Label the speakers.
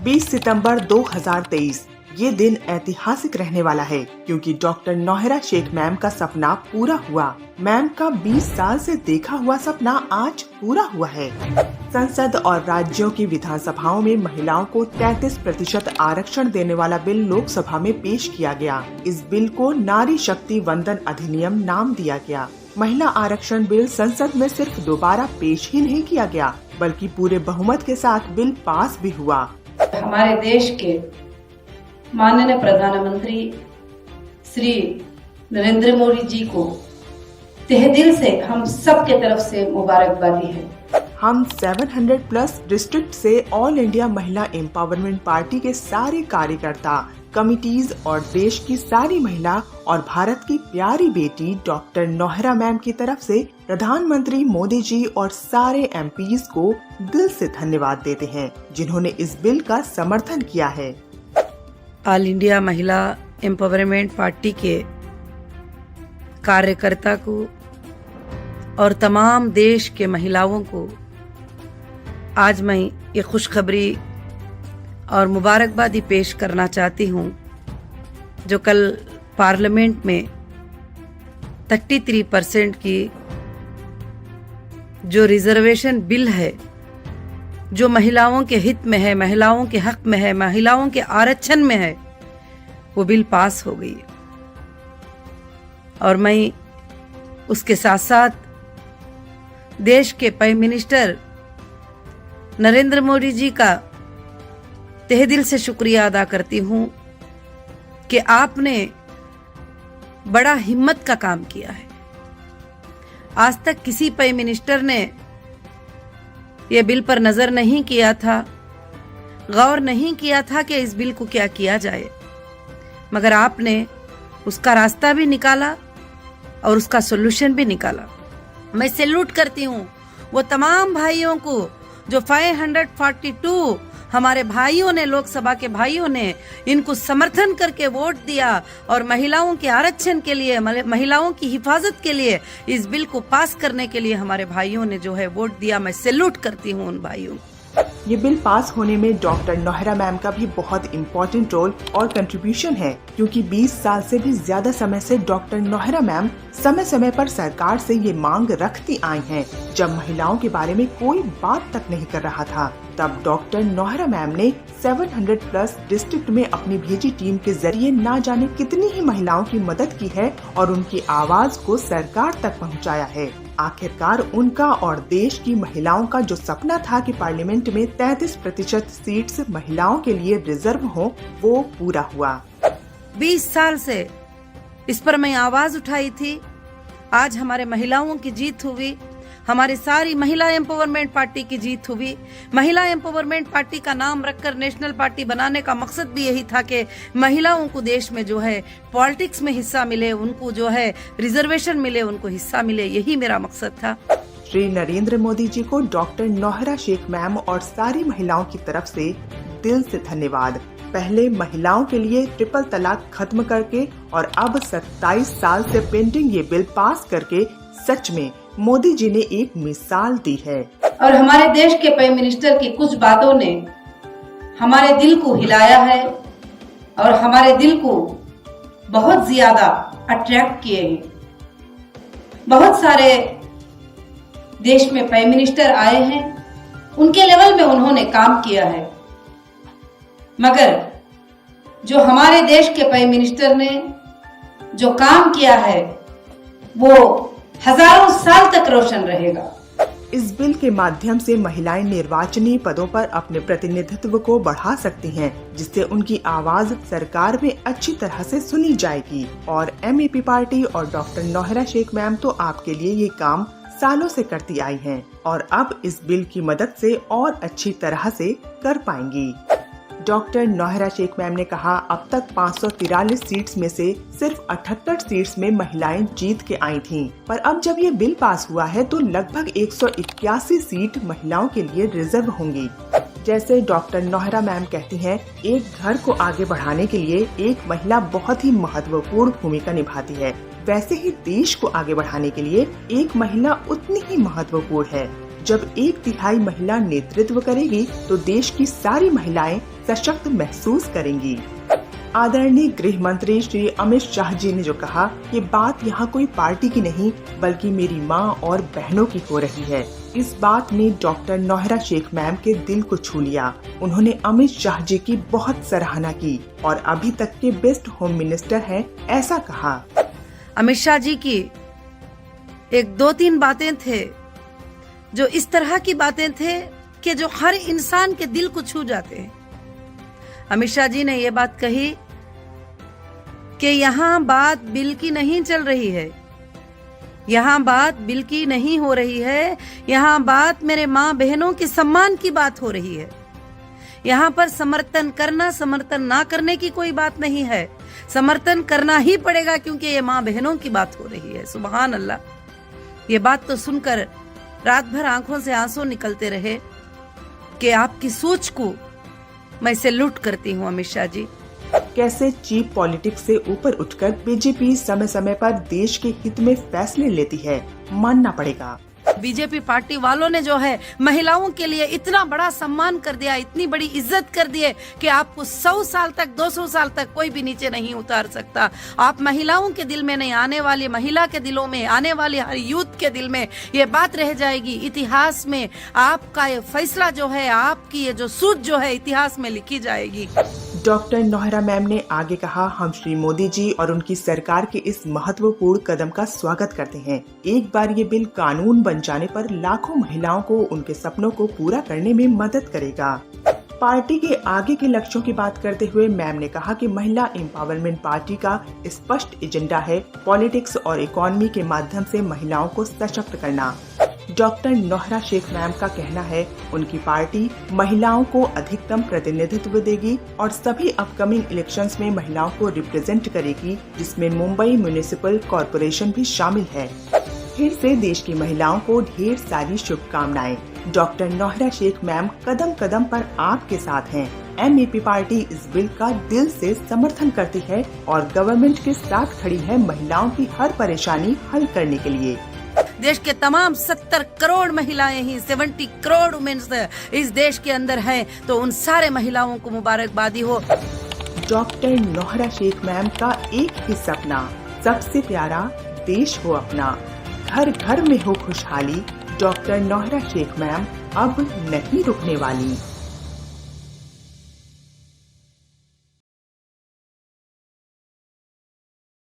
Speaker 1: 20 सितंबर 2023 ये दिन ऐतिहासिक रहने वाला है क्योंकि डॉक्टर नौहरा शेख मैम का सपना पूरा हुआ। मैम का 20 साल से देखा हुआ सपना आज पूरा हुआ है। संसद और राज्यों की विधानसभाओं में महिलाओं को 33% आरक्षण देने वाला बिल लोकसभा में पेश किया गया। इस बिल को नारी शक्ति वंदन अधिनियम नाम दिया गया। महिला आरक्षण बिल संसद में सिर्फ दोबारा पेश ही नहीं किया गया बल्कि पूरे बहुमत के साथ बिल पास भी हुआ।
Speaker 2: हमारे देश के माननीय प्रधानमंत्री श्री नरेंद्र मोदी जी को तहे दिल से हम सब के तरफ से मुबारकबादी है।
Speaker 1: हम 700+ डिस्ट्रिक्ट से ऑल इंडिया महिला एम्पावरमेंट पार्टी के सारे कार्यकर्ता, कमिटीज और देश की सारी महिला और भारत की प्यारी बेटी डॉक्टर नौहरा मैम की तरफ से प्रधानमंत्री मोदी जी और सारे एमपीज को दिल से धन्यवाद देते हैं जिन्होंने इस बिल का समर्थन किया है।
Speaker 3: ऑल इंडिया महिला एम्पावरमेंट पार्टी के कार्यकर्ता को और तमाम देश के महिलाओं को आज मैं ये खुशखबरी और मुबारकबादी पेश करना चाहती हूँ जो कल पार्लियामेंट में 33% की जो रिजर्वेशन बिल है, जो महिलाओं के हित में है, महिलाओं के हक में है, महिलाओं के आरक्षण में है, वो बिल पास हो गई है। और मैं उसके साथ साथ देश के प्राइम मिनिस्टर नरेंद्र मोदी जी का तहे दिल से शुक्रिया अदा करती हूँ कि आपने बड़ा हिम्मत का काम किया है। आज तक किसी प्राइम मिनिस्टर ने यह बिल पर नजर नहीं किया था, गौर नहीं किया था कि इस बिल को क्या किया जाए, मगर आपने उसका रास्ता भी निकाला और उसका सॉल्यूशन भी निकाला। मैं सैल्यूट करती हूँ वो तमाम भाइयों को जो 542 हमारे भाइयों ने, लोकसभा के भाइयों ने इनको समर्थन करके वोट दिया और महिलाओं के आरक्षण के लिए, महिलाओं की हिफाजत के लिए इस बिल को पास करने के लिए हमारे भाइयों ने जो है वोट दिया। मैं सैल्यूट करती हूँ उन भाइयों को।
Speaker 1: ये बिल पास होने में डॉक्टर नौहरा मैम का भी बहुत इम्पोर्टेंट रोल और कंट्रीब्यूशन है क्योंकि 20 साल से भी ज्यादा समय से डॉक्टर नौहरा मैम समय समय पर सरकार से ये मांग रखती आई हैं। जब महिलाओं के बारे में कोई बात तक नहीं कर रहा था तब डॉक्टर नौहरा मैम ने 700+ डिस्ट्रिक्ट में अपनी भेजी टीम के जरिए ना जाने कितनी ही महिलाओं की मदद की है और उनकी आवाज को सरकार तक पहुंचाया है। आखिरकार उनका और देश की महिलाओं का जो सपना था कि पार्लियामेंट में 33% सीट्स महिलाओं के लिए रिजर्व हो, वो पूरा हुआ।
Speaker 3: 20 साल से इस पर मैं आवाज उठाई थी। आज हमारे महिलाओं की जीत हुई, हमारी सारी महिला एम्पावरमेंट पार्टी की जीत हुई। महिला एम्पावरमेंट पार्टी का नाम रखकर नेशनल पार्टी बनाने का मकसद भी यही था कि महिलाओं को देश में जो है पॉलिटिक्स में हिस्सा मिले, उनको जो है रिजर्वेशन मिले, उनको हिस्सा मिले, यही मेरा मकसद था।
Speaker 1: श्री नरेंद्र मोदी जी को डॉक्टर नौहरा शेख मैम और सारी महिलाओं की तरफ से दिल से धन्यवाद। पहले महिलाओं के लिए ट्रिपल तलाक खत्म करके और अब 27 साल से पेंडिंग ये बिल पास करके सच में मोदी जी ने एक मिसाल दी है।
Speaker 2: और हमारे देश के प्राइम मिनिस्टर की कुछ बातों ने हमारे दिल को हिलाया है और हमारे दिल को बहुत ज्यादा अट्रैक्ट किए हैं। बहुत सारे देश में प्राइम मिनिस्टर आए हैं, उनके लेवल में उन्होंने काम किया है, मगर जो हमारे देश के प्राइम मिनिस्टर ने जो काम किया है वो हजारों साल तक रोशन रहेगा।
Speaker 1: इस बिल के माध्यम से महिलाएं निर्वाचनीय पदों पर अपने प्रतिनिधित्व को बढ़ा सकती हैं, जिससे उनकी आवाज सरकार में अच्छी तरह से सुनी जाएगी। और एमएपी पार्टी और डॉक्टर नौहरा शेख मैम तो आपके लिए ये काम सालों से करती आई हैं और अब इस बिल की मदद से और अच्छी तरह से कर पाएंगी। डॉक्टर नौहरा शेख मैम ने कहा, अब तक 543 सीट्स में से सिर्फ 78 सीट्स में महिलाएं जीत के आई थीं, पर अब जब ये बिल पास हुआ है तो लगभग 181 सीट महिलाओं के लिए रिजर्व होंगी। जैसे डॉक्टर नौहरा मैम कहती हैं, एक घर को आगे बढ़ाने के लिए एक महिला बहुत ही महत्वपूर्ण भूमिका निभाती है, वैसे ही देश को आगे बढ़ाने के लिए एक महिला उतनी ही महत्वपूर्ण है। जब 1/3 महिला नेतृत्व करेगी तो देश की सारी महिलाएं सशक्त महसूस करेंगी। आदरणीय गृह मंत्री श्री अमित शाह जी ने जो कहा, ये बात यहाँ कोई पार्टी की नहीं बल्कि मेरी माँ और बहनों की हो रही है, इस बात ने डॉक्टर नौहरा शेख मैम के दिल को छू लिया। उन्होंने अमित शाह जी की बहुत सराहना की और अभी तक के बेस्ट होम मिनिस्टर हैं, ऐसा कहा।
Speaker 3: अमित शाह जी की एक दो तीन बातें थे जो इस तरह की बातें थे कि जो हर इंसान के दिल को छू जाते हैं। अमित शाह जी ने ये बात कही कि यहाँ बात बिल की नहीं चल रही है, यहाँ बात बिल की नहीं हो रही है, यहाँ बात मेरे माँ बहनों के सम्मान की बात हो रही है। यहाँ पर समर्थन करना समर्थन ना करने की कोई बात नहीं है, समर्थन करना ही पड़ेगा क्योंकि ये माँ बहनों की बात हो रही है। सुभान अल्लाह। ये बात तो सुनकर रात भर आंखों से आंसू निकलते रहे कि आपकी सोच को मैं सैल्यूट करती हूँ अमित शाह जी।
Speaker 1: कैसे चीप पॉलिटिक्स से ऊपर उठकर बीजेपी समय समय पर देश के हित में फैसले लेती है, मानना पड़ेगा।
Speaker 3: बीजेपी पार्टी वालों ने जो है महिलाओं के लिए इतना बड़ा सम्मान कर दिया, इतनी बड़ी इज्जत कर दी है कि आपको 100 साल तक 200 साल तक कोई भी नीचे नहीं उतार सकता। आप महिलाओं के दिल में नहीं, आने वाली महिला के दिलों में, आने वाली हर यूथ के दिल में ये बात रह जाएगी। इतिहास में आपका ये फैसला जो है, आपकी ये जो सूझ जो है इतिहास में लिखी जाएगी।
Speaker 1: डॉक्टर नौहरा मैम ने आगे कहा, हम श्री मोदी जी और उनकी सरकार के इस महत्वपूर्ण कदम का स्वागत करते हैं। एक बार ये बिल कानून बन जाने पर लाखों महिलाओं को उनके सपनों को पूरा करने में मदद करेगा। पार्टी के आगे के लक्ष्यों की बात करते हुए मैम ने कहा कि महिला एम्पावरमेंट पार्टी का स्पष्ट एजेंडा है पॉलिटिक्स और इकोनॉमी के माध्यम से महिलाओं को सशक्त करना। डॉक्टर नौहरा शेख मैम का कहना है, उनकी पार्टी महिलाओं को अधिकतम प्रतिनिधित्व देगी और सभी अपकमिंग इलेक्शंस में महिलाओं को रिप्रेजेंट करेगी, जिसमें मुंबई म्युनिसिपल कॉरपोरेशन भी शामिल है। फिर से देश की महिलाओं को ढेर सारी शुभकामनाएं। डॉक्टर नौहरा शेख मैम कदम कदम पर आपके साथ हैं। एमईपी पार्टी इस बिल का दिल से समर्थन करती है और गवर्नमेंट के साथ खड़ी है महिलाओं की हर परेशानी हल करने के लिए।
Speaker 3: देश के तमाम 70 करोड़ महिलाएं ही 70 करोड़ वुमेन्स इस देश के अंदर हैं, तो उन सारे महिलाओं को मुबारकबादी हो।
Speaker 1: डॉक्टर नौहरा शेख मैम का एक ही सपना, सबसे प्यारा देश हो अपना, घर घर में हो खुशहाली। डॉक्टर नौहरा शेख मैम अब नहीं रुकने वाली।